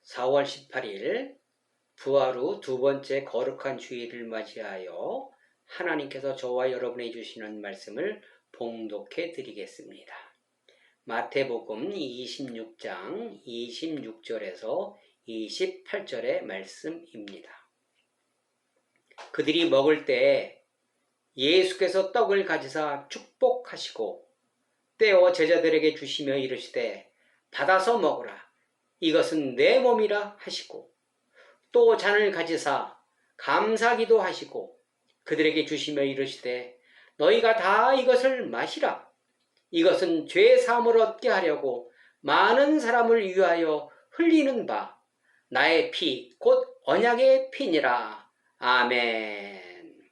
4월 18일 부활 후 두 번째 거룩한 주일을 맞이하여 하나님께서 저와 여러분에게 주시는 말씀을 봉독해 드리겠습니다. 마태복음 26장 26절에서 28절의 말씀입니다. 그들이 먹을 때에 예수께서 떡을 가지사 축복하시고 떼어 제자들에게 주시며 이르시되 받아서 먹으라. 이것은 내 몸이라 하시고 또 잔을 가지사 감사기도 하시고 그들에게 주시며 이르시되 너희가 다 이것을 마시라. 이것은 죄 사함을 얻게 하려고 많은 사람을 위하여 흘리는 바 나의 피 곧 언약의 피니라. 아멘.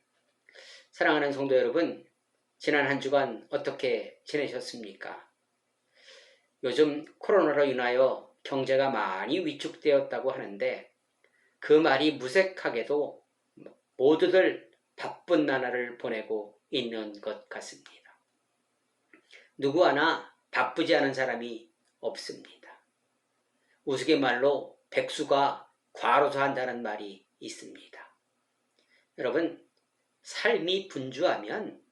사랑하는 성도 여러분, 지난 한 주간 어떻게 지내셨습니까? 요즘 코로나로 인하여 경제가 많이 위축되었다고 하는데 그 말이 무색하게도 모두들 바쁜 나날을 보내고 있는 것 같습니다. 누구 하나 바쁘지 않은 사람이 없습니다. 우스갯말로 백수가 과로사한다는 말이 있습니다. 여러분, 삶이 분주하면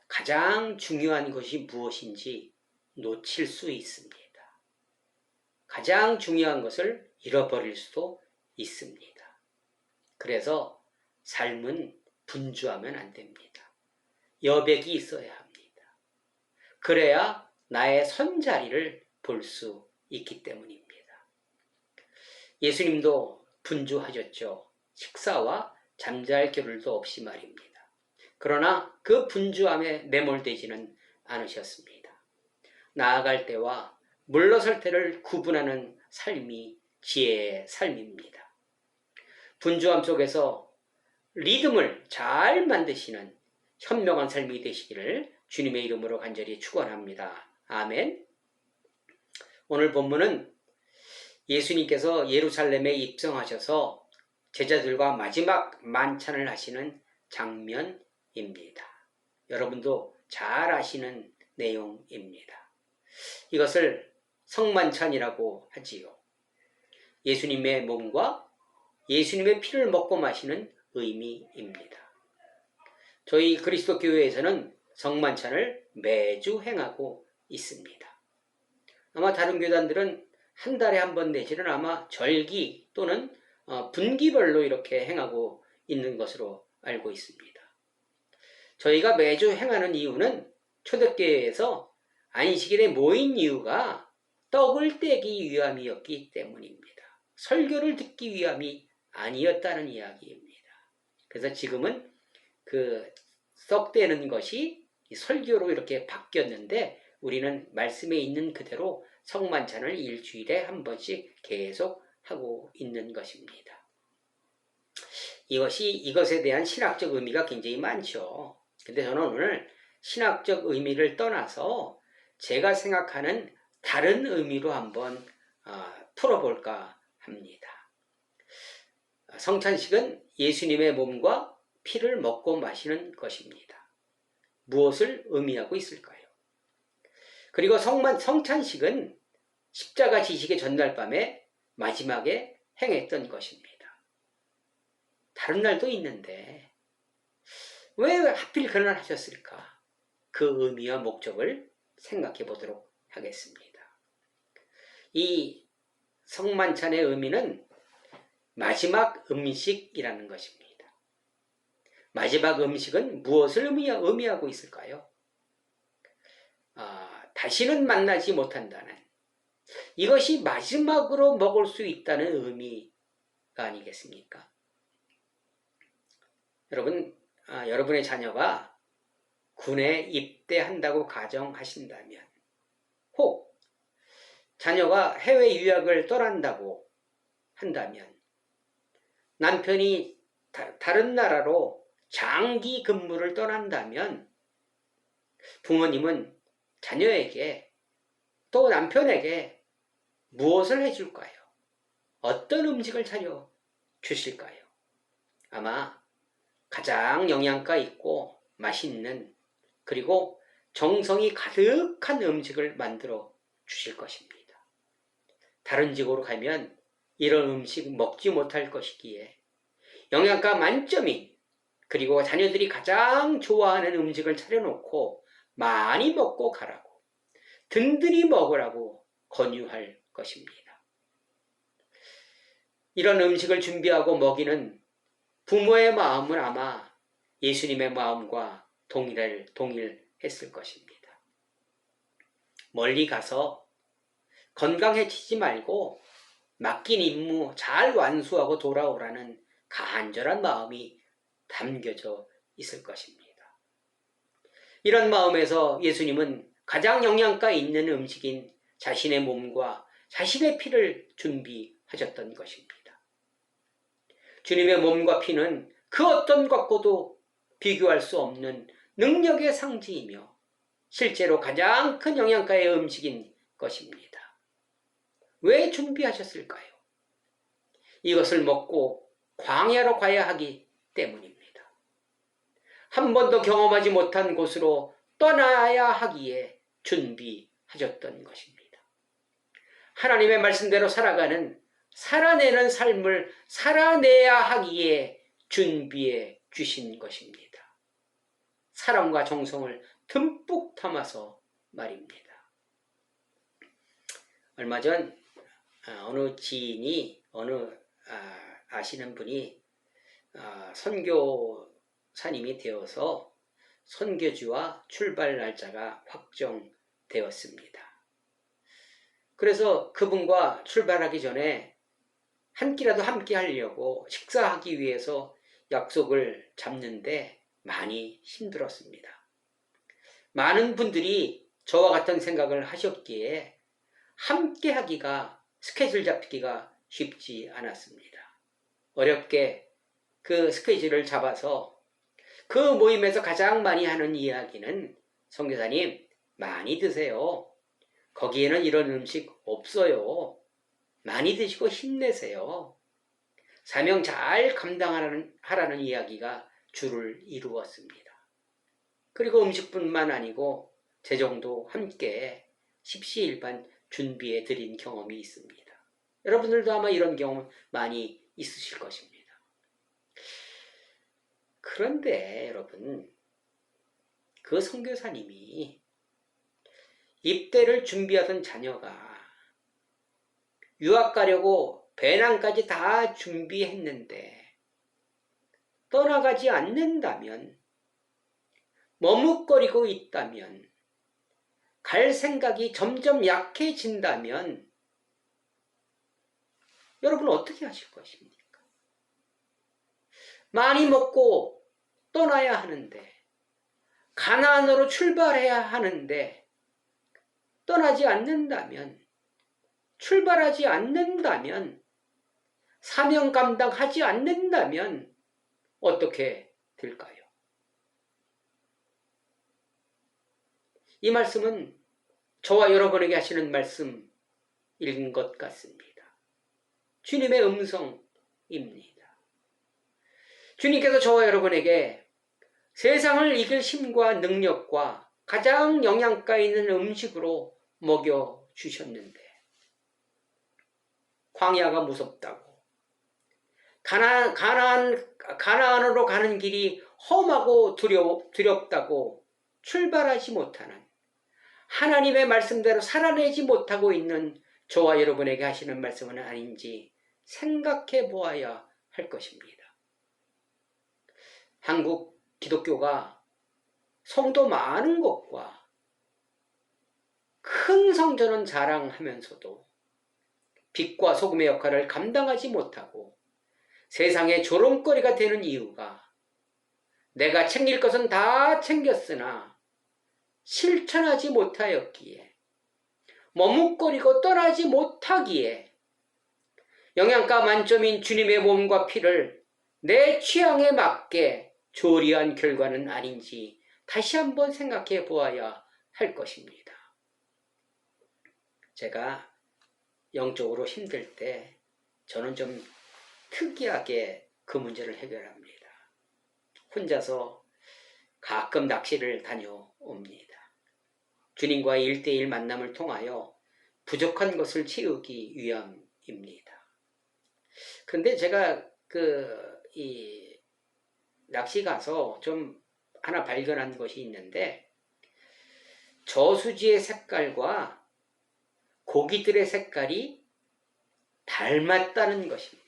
가장 중요한 것이 무엇인지 놓칠 수 있습니다. 가장 중요한 것을 잃어버릴 수도 있습니다. 그래서 삶은 분주하면 안 됩니다. 여백이 있어야 합니다. 그래야 나의 선자리를 볼 수 있기 때문입니다. 예수님도 분주하셨죠. 식사와 잠잘 겨를도 없이 말입니다. 그러나 그 분주함에 매몰되지는 않으셨습니다. 나아갈 때와 물러설 때를 구분하는 삶이 지혜의 삶입니다. 분주함 속에서 리듬을 잘 만드시는 현명한 삶이 되시기를 주님의 이름으로 간절히 축원합니다. 아멘. 오늘 본문은 예수님께서 예루살렘에 입성하셔서 제자들과 마지막 만찬을 하시는 장면입니다. 여러분도 잘 아시는 내용입니다. 이것을 성만찬이라고 하지요. 예수님의 몸과 예수님의 피를 먹고 마시는 의미입니다. 저희 그리스도 교회에서는 성만찬을 매주 행하고 있습니다. 아마 다른 교단들은 한 달에 한 번 내지는 아마 절기 또는 분기별로 이렇게 행하고 있는 것으로 알고 있습니다. 저희가 매주 행하는 이유는 초대교회에서 안식일에 모인 이유가 떡을 떼기 위함이었기 때문입니다. 설교를 듣기 위함이 아니었다는 이야기입니다. 그래서 지금은 그 떡 떼는 것이 설교로 이렇게 바뀌었는데 우리는 말씀에 있는 그대로 성만찬을 일주일에 한 번씩 계속 하고 있는 것입니다. 이것에 대한 신학적 의미가 굉장히 많죠. 근데 저는 오늘 신학적 의미를 떠나서 제가 생각하는 다른 의미로 한번 풀어볼까 합니다. 성찬식은 예수님의 몸과 피를 먹고 마시는 것입니다. 무엇을 의미하고 있을까요? 그리고 성찬식은 십자가 지식의 전날 밤에 마지막에 행했던 것입니다. 다른 날도 있는데 왜 하필 그런 날 하셨을까? 그 의미와 목적을 생각해 보도록 하겠습니다. 이 성만찬의 의미는 마지막 음식이라는 것입니다. 마지막 음식은 무엇을 의미하고 있을까요? 다시는 만나지 못한다는, 이것이 마지막으로 먹을 수 있다는 의미가 아니겠습니까? 여러분, 여러분의 자녀가 군에 입대한다고 가정하신다면, 혹 자녀가 해외 유학을 떠난다고 한다면, 남편이 다른 나라로 장기 근무를 떠난다면 부모님은 자녀에게 또 남편에게 무엇을 해줄까요? 어떤 음식을 차려 주실까요? 아마 가장 영양가 있고 맛있는 그리고 정성이 가득한 음식을 만들어 주실 것입니다. 다른 지역으로 가면 이런 음식 먹지 못할 것이기에 영양가 만점인, 그리고 자녀들이 가장 좋아하는 음식을 차려놓고 많이 먹고 가라고, 든든히 먹으라고 권유할 것입니다. 이런 음식을 준비하고 먹이는 부모의 마음은 아마 예수님의 마음과 동일했을 것입니다. 멀리 가서 건강해지지 말고 맡긴 임무 잘 완수하고 돌아오라는 간절한 마음이 담겨져 있을 것입니다. 이런 마음에서 예수님은 가장 영양가 있는 음식인 자신의 몸과 자신의 피를 준비하셨던 것입니다. 주님의 몸과 피는 그 어떤 것과도 비교할 수 없는 능력의 상징이며 실제로 가장 큰 영양가의 음식인 것입니다. 왜 준비하셨을까요? 이것을 먹고 광야로 가야 하기 때문입니다. 한 번도 경험하지 못한 곳으로 떠나야 하기에 준비하셨던 것입니다. 하나님의 말씀대로 살아내는 삶을 살아내야 하기에 준비해 주신 것입니다. 사랑과 정성을 듬뿍 담아서 말입니다. 얼마 전 어느 지인이, 아시는 분이 선교사님이 되어서 선교지와 출발 날짜가 확정되었습니다. 그래서 그분과 출발하기 전에 한 끼라도 함께 하려고 식사하기 위해서 약속을 잡는데 많이 힘들었습니다. 많은 분들이 저와 같은 생각을 하셨기에 함께 하기가, 스케줄 잡기가 쉽지 않았습니다. 어렵게 그 스케줄을 잡아서 그 모임에서 가장 많이 하는 이야기는, 선교사님 많이 드세요. 거기에는 이런 음식 없어요. 많이 드시고 힘내세요. 사명 잘 감당하라는 이야기가 주를 이루었습니다. 그리고 음식뿐만 아니고 재정도 함께 십시일반 준비해 드린 경험이 있습니다. 여러분들도 아마 이런 경험 많이 있으실 것입니다. 그런데 여러분, 그 선교사님이 입대를 준비하던 자녀가 유학 가려고 배낭까지 다 준비했는데 떠나가지 않는다면, 머뭇거리고 있다면, 갈 생각이 점점 약해진다면 여러분 어떻게 하실 것입니까? 많이 먹고 떠나야 하는데, 가나안으로 출발해야 하는데 떠나지 않는다면, 출발하지 않는다면, 사명 감당하지 않는다면 어떻게 될까요? 이 말씀은 저와 여러분에게 하시는 말씀인 것 같습니다. 주님의 음성입니다. 주님께서 저와 여러분에게 세상을 이길 힘과 능력과 가장 영양가 있는 음식으로 먹여주셨는데, 광야가 무섭다고, 가나안으로 가는 길이 험하고 두렵다고 출발하지 못하는, 하나님의 말씀대로 살아내지 못하고 있는 저와 여러분에게 하시는 말씀은 아닌지 생각해 보아야 할 것입니다. 한국 기독교가 성도 많은 것과 큰 성전은 자랑하면서도 빛과 소금의 역할을 감당하지 못하고 세상의 조롱거리가 되는 이유가, 내가 챙길 것은 다 챙겼으나 실천하지 못하였기에, 머뭇거리고 떠나지 못하기에 영양가 만점인 주님의 몸과 피를 내 취향에 맞게 조리한 결과는 아닌지 다시 한번 생각해 보아야 할 것입니다. 제가 영적으로 힘들 때 저는 좀 특이하게 그 문제를 해결합니다. 혼자서 가끔 낚시를 다녀옵니다. 주님과의 1대1 만남을 통하여 부족한 것을 채우기 위함입니다. 그런데 제가 이 낚시 가서 좀 하나 발견한 것이 있는데, 저수지의 색깔과 고기들의 색깔이 닮았다는 것입니다.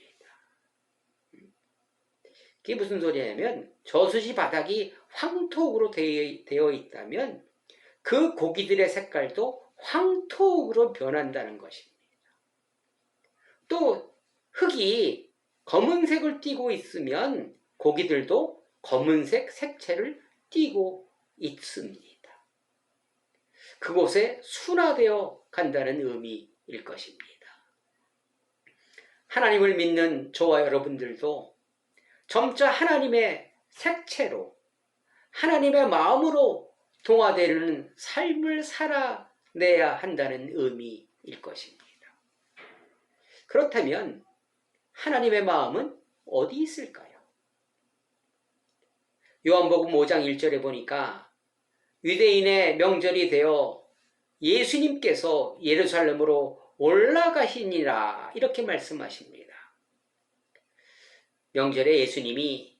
그게 무슨 소리냐면, 저수지 바닥이 황토으로 되어 있다면 그 고기들의 색깔도 황토으로 변한다는 것입니다. 또 흙이 검은색을 띠고 있으면 고기들도 검은색 색채를 띠고 있습니다. 그곳에 순화되어 간다는 의미일 것입니다. 하나님을 믿는 저와 여러분들도 점차 하나님의 색채로, 하나님의 마음으로 동화되는 삶을 살아내야 한다는 의미일 것입니다. 그렇다면 하나님의 마음은 어디 있을까요? 요한복음 5장 1절에 보니까 유대인의 명절이 되어 예수님께서 예루살렘으로 올라가시니라 이렇게 말씀하십니다. 명절에 예수님이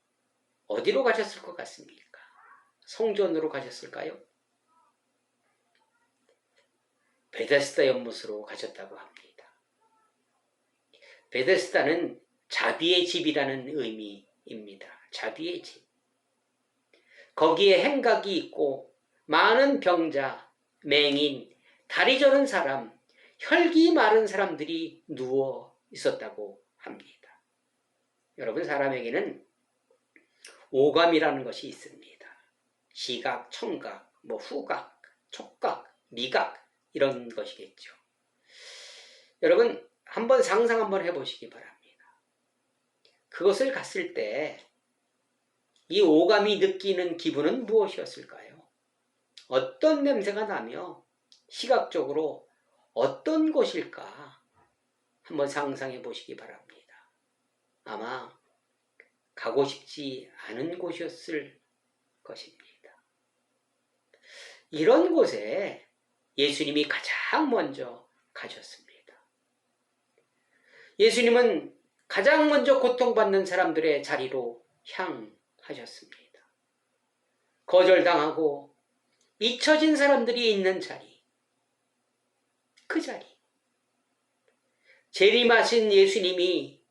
어디로 가셨을 것 같습니까? 성전으로 가셨을까요? 베데스다 연못으로 가셨다고 합니다. 베데스다는 자비의 집이라는 의미입니다. 자비의 집. 거기에 행각이 있고 많은 병자, 맹인, 다리 저는 사람, 혈기 마른 사람들이 누워 있었다고 합니다. 여러분, 사람에게는 오감이라는 것이 있습니다. 시각, 청각, 후각, 촉각, 미각 이런 것이겠죠. 여러분, 한번 상상 한번 해보시기 바랍니다. 그것을 갔을 때 이 오감이 느끼는 기분은 무엇이었을까요? 어떤 냄새가 나며 시각적으로 어떤 곳일까? 한번 상상해 보시기 바랍니다. 아마 가고 싶지 않은 곳이었을 것입니다. 이런 곳에 예수님이 가장 먼저 가셨습니다. 예수님은 가장 먼저 고통받는 사람들의 자리로 향하셨습니다. 거절당하고 잊혀진 사람들이 있는 자리, 그 자리. 재림하신 예수님이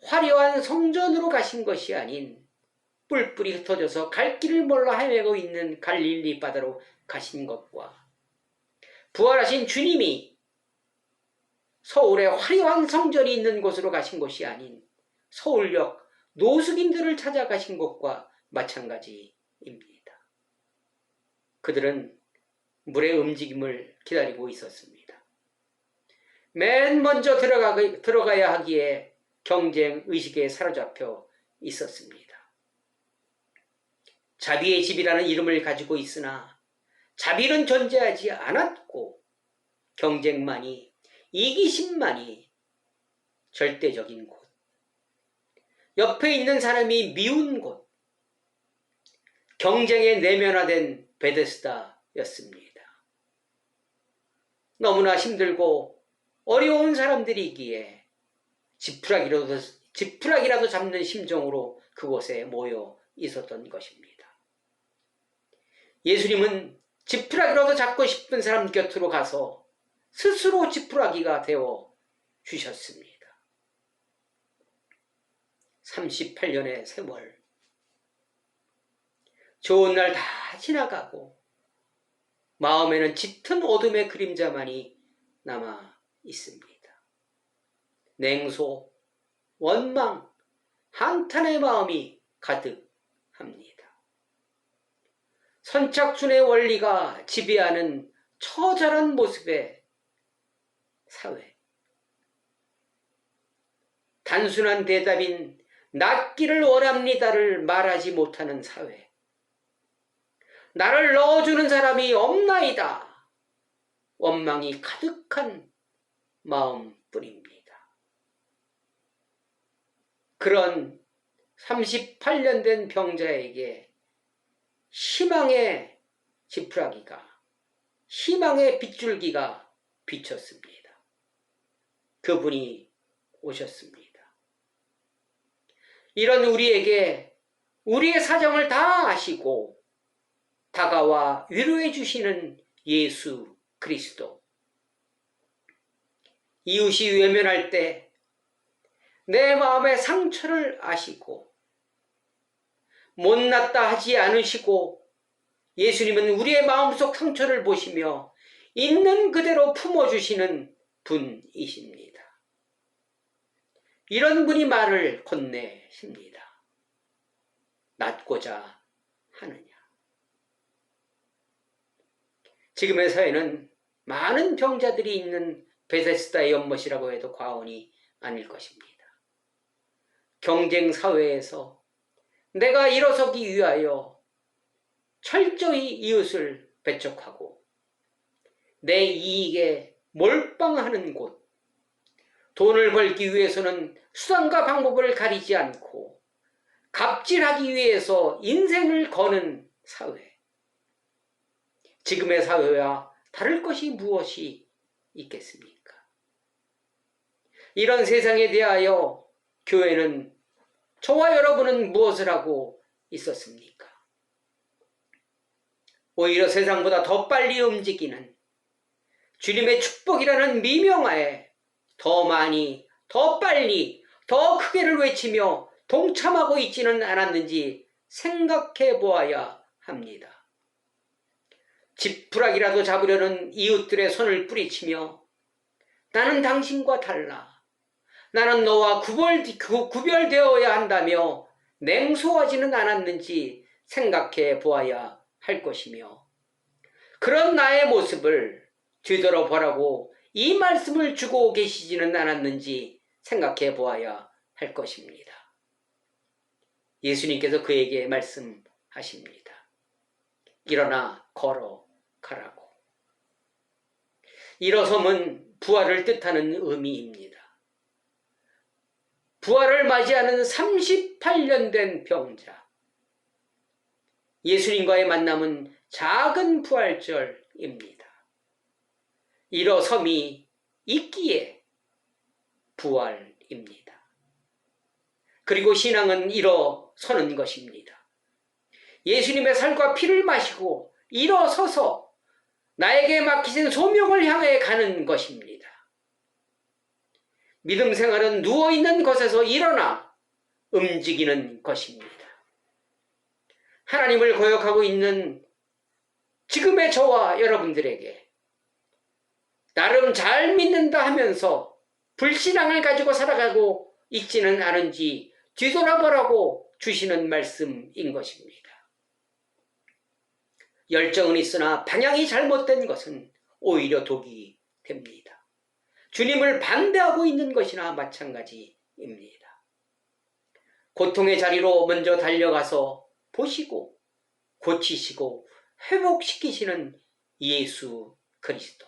화려한 성전으로 가신 것이 아닌 뿔뿔이 흩어져서 갈 길을 몰라 헤매고 있는 갈릴리 바다로 가신 것과, 부활하신 주님이 서울에 화려한 성전이 있는 곳으로 가신 것이 아닌 서울역 노숙인들을 찾아가신 것과 마찬가지입니다. 그들은 물의 움직임을 기다리고 있었습니다. 맨 먼저 들어가야 하기에 경쟁 의식에 사로잡혀 있었습니다. 자비의 집이라는 이름을 가지고 있으나 자비는 존재하지 않았고 경쟁만이, 이기심만이 절대적인 곳, 옆에 있는 사람이 미운 곳, 경쟁에 내면화된 베데스다였습니다. 너무나 힘들고 어려운 사람들이기에 지푸라기라도 잡는 심정으로 그곳에 모여 있었던 것입니다. 예수님은 지푸라기라도 잡고 싶은 사람 곁으로 가서 스스로 지푸라기가 되어 주셨습니다. 38년의 세월, 좋은 날 다 지나가고 마음에는 짙은 어둠의 그림자만이 남아 있습니다. 냉소, 원망, 한탄의 마음이 가득합니다. 선착순의 원리가 지배하는 처절한 모습의 사회. 단순한 대답인 낫기를 원합니다를 말하지 못하는 사회. 나를 넣어주는 사람이 없나이다. 원망이 가득한 마음뿐입니다. 그런 38년 된 병자에게 희망의 지푸라기가, 희망의 빗줄기가 비쳤습니다. 그분이 오셨습니다. 이런 우리에게 우리의 사정을 다 아시고 다가와 위로해 주시는 예수 그리스도. 이웃이 외면할 때 내 마음의 상처를 아시고 못났다 하지 않으시고 예수님은 우리의 마음속 상처를 보시며 있는 그대로 품어주시는 분이십니다. 이런 분이 말을 건네십니다. 낫고자 하느냐. 지금의 사회는 많은 병자들이 있는 베데스다의 연못이라고 해도 과언이 아닐 것입니다. 경쟁 사회에서 내가 일어서기 위하여 철저히 이웃을 배척하고 내 이익에 몰빵하는 곳, 돈을 벌기 위해서는 수단과 방법을 가리지 않고 갑질하기 위해서 인생을 거는 사회. 지금의 사회와 다를 것이 무엇이 있겠습니까? 이런 세상에 대하여 교회는, 저와 여러분은 무엇을 하고 있었습니까? 오히려 세상보다 더 빨리 움직이는 주님의 축복이라는 미명하에 더 많이, 더 빨리, 더 크게를 외치며 동참하고 있지는 않았는지 생각해 보아야 합니다. 지푸라기라도 잡으려는 이웃들의 손을 뿌리치며 나는 당신과 달라, 나는 너와 구별되어야 한다며 냉소하지는 않았는지 생각해 보아야 할 것이며, 그런 나의 모습을 뒤돌아보라고 이 말씀을 주고 계시지는 않았는지 생각해 보아야 할 것입니다. 예수님께서 그에게 말씀하십니다. 일어나 걸어가라고. 일어섬은 부활을 뜻하는 의미입니다. 부활을 맞이하는 38년 된 병자. 예수님과의 만남은 작은 부활절입니다. 일어섬이 있기에 부활입니다. 그리고 신앙은 일어서는 것입니다. 예수님의 살과 피를 마시고 일어서서 나에게 맡기신 소명을 향해 가는 것입니다. 믿음 생활은 누워있는 것에서 일어나 움직이는 것입니다. 하나님을 거역하고 있는 지금의 저와 여러분들에게 나름 잘 믿는다 하면서 불신앙을 가지고 살아가고 있지는 않은지 뒤돌아보라고 주시는 말씀인 것입니다. 열정은 있으나 방향이 잘못된 것은 오히려 독이 됩니다. 주님을 반대하고 있는 것이나 마찬가지입니다. 고통의 자리로 먼저 달려가서 보시고 고치시고 회복시키시는 예수 그리스도.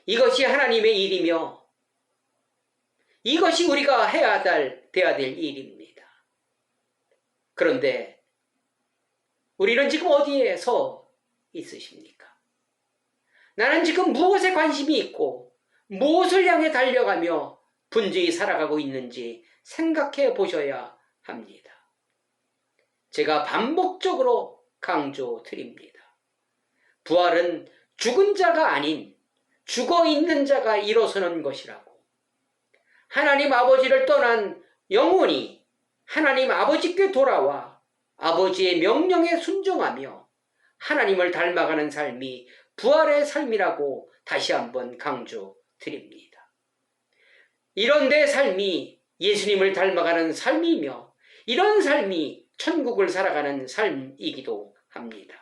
이것이 하나님의 일이며 이것이 우리가 돼야 될 일입니다. 그런데 우리는 지금 어디에 서 있으십니까? 나는 지금 무엇에 관심이 있고 무엇을 향해 달려가며 분주히 살아가고 있는지 생각해 보셔야 합니다. 제가 반복적으로 강조드립니다. 부활은 죽은 자가 아닌 죽어 있는 자가 일어서는 것이라고. 하나님 아버지를 떠난 영혼이 하나님 아버지께 돌아와 아버지의 명령에 순종하며 하나님을 닮아가는 삶이 부활의 삶이라고 다시 한번 강조드립니다. 이런 내 삶이 예수님을 닮아가는 삶이며 이런 삶이 천국을 살아가는 삶이기도 합니다.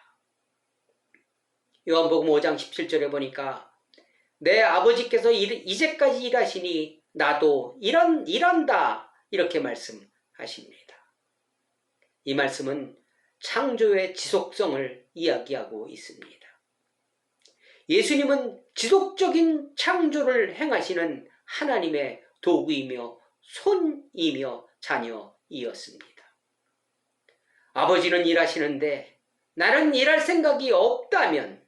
요한복음 5장 17절에 보니까 내 아버지께서 이제까지 일하시니 나도 일한다 이렇게 말씀하십니다. 이 말씀은 창조의 지속성을 이야기하고 있습니다. 예수님은 지속적인 창조를 행하시는 하나님의 도구이며 손이며 자녀이었습니다. 아버지는 일하시는데 나는 일할 생각이 없다면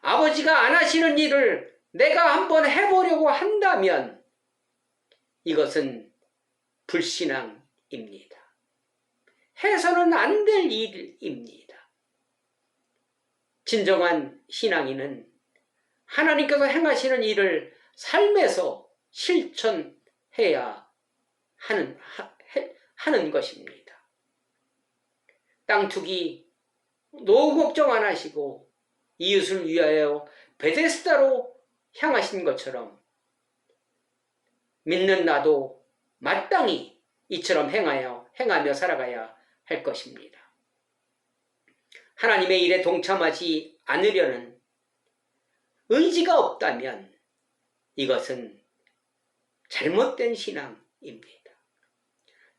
아버지가 안 하시는 일을 내가 한번 해보려고 한다면 이것은 불신앙입니다. 해서는 안 될 일입니다. 진정한 신앙인은 하나님께서 행하시는 일을 삶에서 실천해야 하는 것입니다. 땅 투기, 노후 걱정 안 하시고 이웃을 위하여 베데스다로 향하신 것처럼 믿는 나도 마땅히 이처럼 행하며 살아가야 할 것입니다. 하나님의 일에 동참하지 않으려는 의지가 없다면 이것은 잘못된 신앙입니다.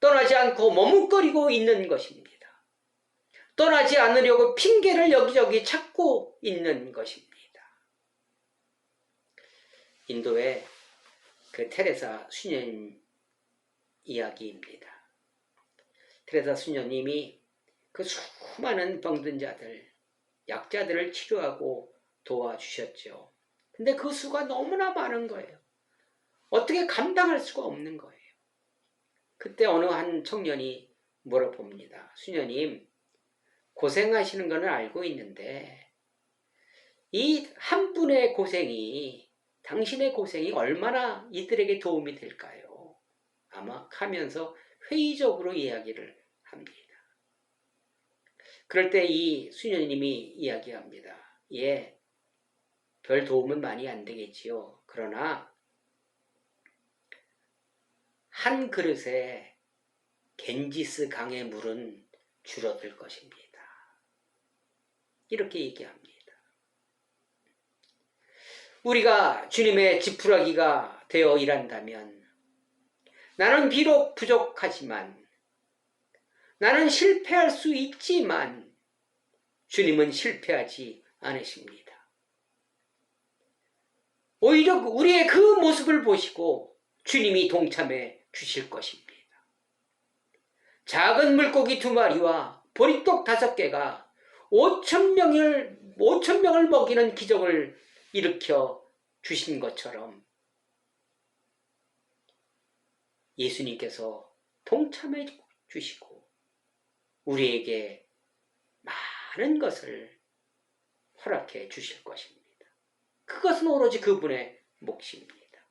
떠나지 않고 머뭇거리고 있는 것입니다. 떠나지 않으려고 핑계를 여기저기 찾고 있는 것입니다. 인도의 그 테레사 수녀님 이야기입니다. 테레사 수녀님이 그 수많은 병든 자들, 약자들을 치료하고 도와주셨죠. 근데 그 수가 너무나 많은 거예요. 어떻게 감당할 수가 없는 거예요. 그때 어느 한 청년이 물어봅니다. 수녀님, 고생하시는 건 알고 있는데 이 한 분의 고생이, 당신의 고생이 얼마나 이들에게 도움이 될까요? 아마 하면서 회의적으로 이야기를 합니다. 그럴 때 이 수녀님이 이야기합니다. 예, 별 도움은 많이 안 되겠지요. 그러나 한 그릇에 겐지스 강의 물은 줄어들 것입니다. 이렇게 얘기합니다. 우리가 주님의 지푸라기가 되어 일한다면 나는 비록 부족하지만, 나는 실패할 수 있지만 주님은 실패하지 않으십니다. 오히려 우리의 그 모습을 보시고 주님이 동참해 주실 것입니다. 작은 물고기 2마리와 보리떡 5개가 5,000명을 먹이는 기적을 일으켜 주신 것처럼 예수님께서 동참해 주시고 우리에게 많은 것을 허락해 주실 것입니다. 그것은 오로지 그분의 몫입니다.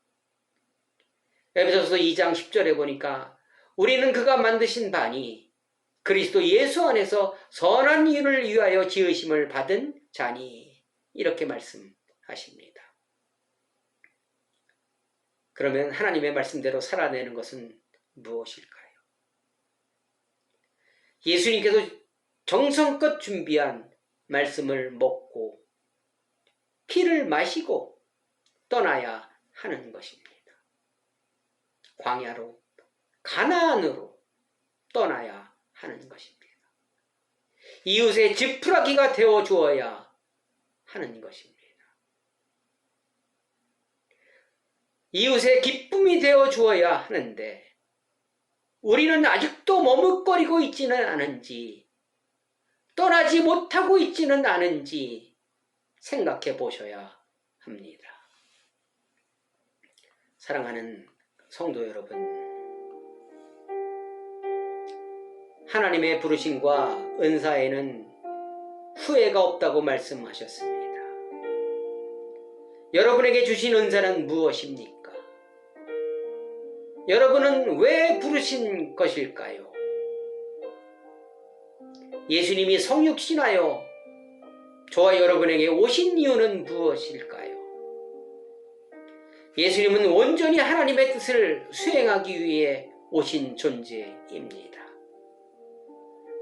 에베소서 2장 10절에 보니까 우리는 그가 만드신 바니 그리스도 예수 안에서 선한 일을 위하여 지으심을 받은 자니, 이렇게 말씀하십니다. 그러면 하나님의 말씀대로 살아내는 것은 무엇일까요? 예수님께서 정성껏 준비한 말씀을 먹고 피를 마시고 떠나야 하는 것입니다. 광야로, 가나안으로 떠나야 하는 것입니다. 이웃의 지푸라기가 되어 주어야 하는 것입니다. 이웃의 기쁨이 되어 주어야 하는데 우리는 아직도 머뭇거리고 있지는 않은지, 떠나지 못하고 있지는 않은지 생각해 보셔야 합니다. 사랑하는 성도 여러분, 하나님의 부르심과 은사에는 후회가 없다고 말씀하셨습니다. 여러분에게 주신 은사는 무엇입니까? 여러분은 왜 부르신 것일까요? 예수님이 성육신하여 저와 여러분에게 오신 이유는 무엇일까요? 예수님은 온전히 하나님의 뜻을 수행하기 위해 오신 존재입니다.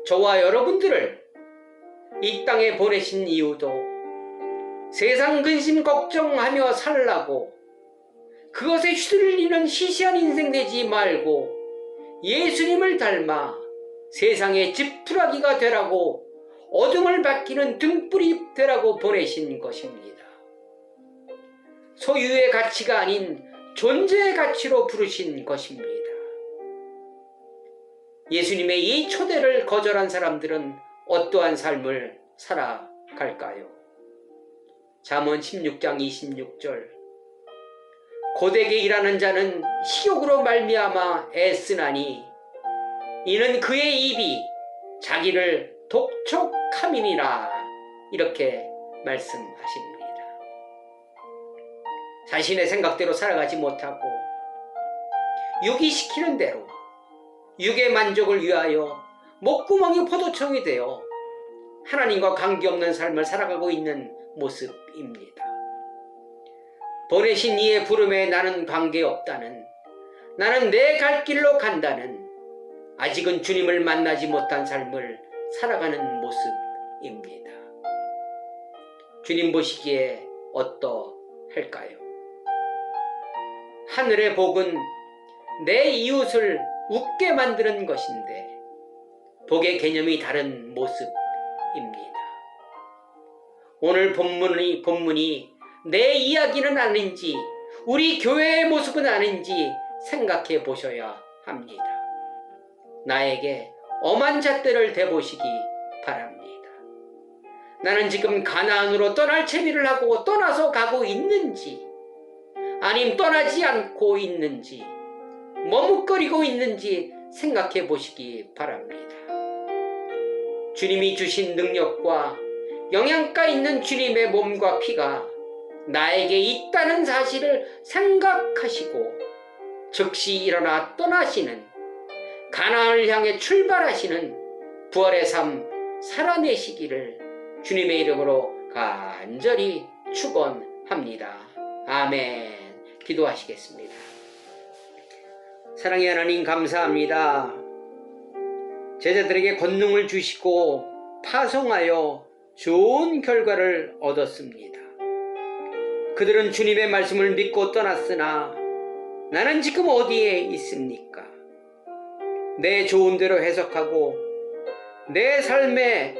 저와 여러분들을 이 땅에 보내신 이유도 세상 근심 걱정하며 살라고, 그것에 휘둘리는 시시한 인생 되지 말고 예수님을 닮아 세상의 지푸라기가 되라고, 어둠을 밝히는 등불이 되라고 보내신 것입니다. 소유의 가치가 아닌 존재의 가치로 부르신 것입니다. 예수님의 이 초대를 거절한 사람들은 어떠한 삶을 살아갈까요? 잠언 16장 26절, 고되게 일하는 자는 식욕으로 말미암아 애쓰나니 이는 그의 입이 자기를 독촉함이니라. 이렇게 말씀하십니다. 자신의 생각대로 살아가지 못하고 육이 시키는 대로 육의 만족을 위하여 목구멍이 포도청이 되어 하나님과 관계없는 삶을 살아가고 있는 모습입니다. 보내신 이의 부름에 나는 관계없다는, 나는 내 갈 길로 간다는, 아직은 주님을 만나지 못한 삶을 살아가는 모습입니다. 주님 보시기에 어떠할까요? 하늘의 복은 내 이웃을 웃게 만드는 것인데 복의 개념이 다른 모습입니다. 오늘 본문이 내 이야기는 아닌지 우리 교회의 모습은 아닌지 생각해 보셔야 합니다. 나에게 엄한 잣대를 대보시기 바랍니다. 나는 지금 가나안으로 떠날 채비를 하고 떠나서 가고 있는지, 아님 떠나지 않고 있는지, 머뭇거리고 있는지 생각해 보시기 바랍니다. 주님이 주신 능력과 영양가 있는 주님의 몸과 피가 나에게 있다는 사실을 생각하시고 즉시 일어나 떠나시는, 가나안을 향해 출발하시는 부활의 삶 살아내시기를 주님의 이름으로 간절히 축원합니다. 아멘. 기도하시겠습니다. 사랑의 하나님, 감사합니다. 제자들에게 권능을 주시고 파송하여 좋은 결과를 얻었습니다. 그들은 주님의 말씀을 믿고 떠났으나 나는 지금 어디에 있습니까? 내 좋은 대로 해석하고 내 삶의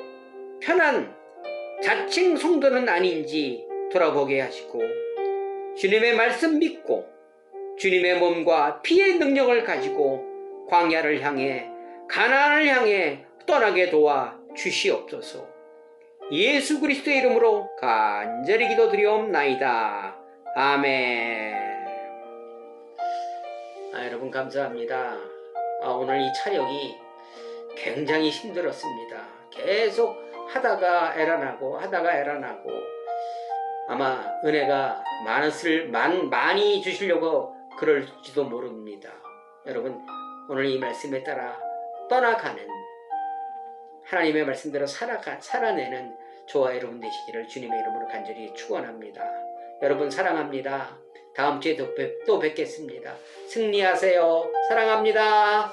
편한 자칭 성도는 아닌지 돌아보게 하시고 주님의 말씀 믿고 주님의 몸과 피의 능력을 가지고 광야를 향해, 가나안을 향해 떠나게 도와 주시옵소서. 예수 그리스도의 이름으로 간절히 기도드리옵나이다. 아멘. 여러분 감사합니다. 오늘 이 촬영이 굉장히 힘들었습니다. 계속 하다가 에러나고 아마 은혜가 많이 주시려고 그럴지도 모릅니다. 여러분, 오늘 이 말씀에 따라 떠나가는, 하나님의 말씀대로 살아내는 저와 여러분 되시기를 주님의 이름으로 간절히 축원합니다. 여러분 사랑합니다. 다음 주에 또 뵙겠습니다. 승리하세요. 사랑합니다.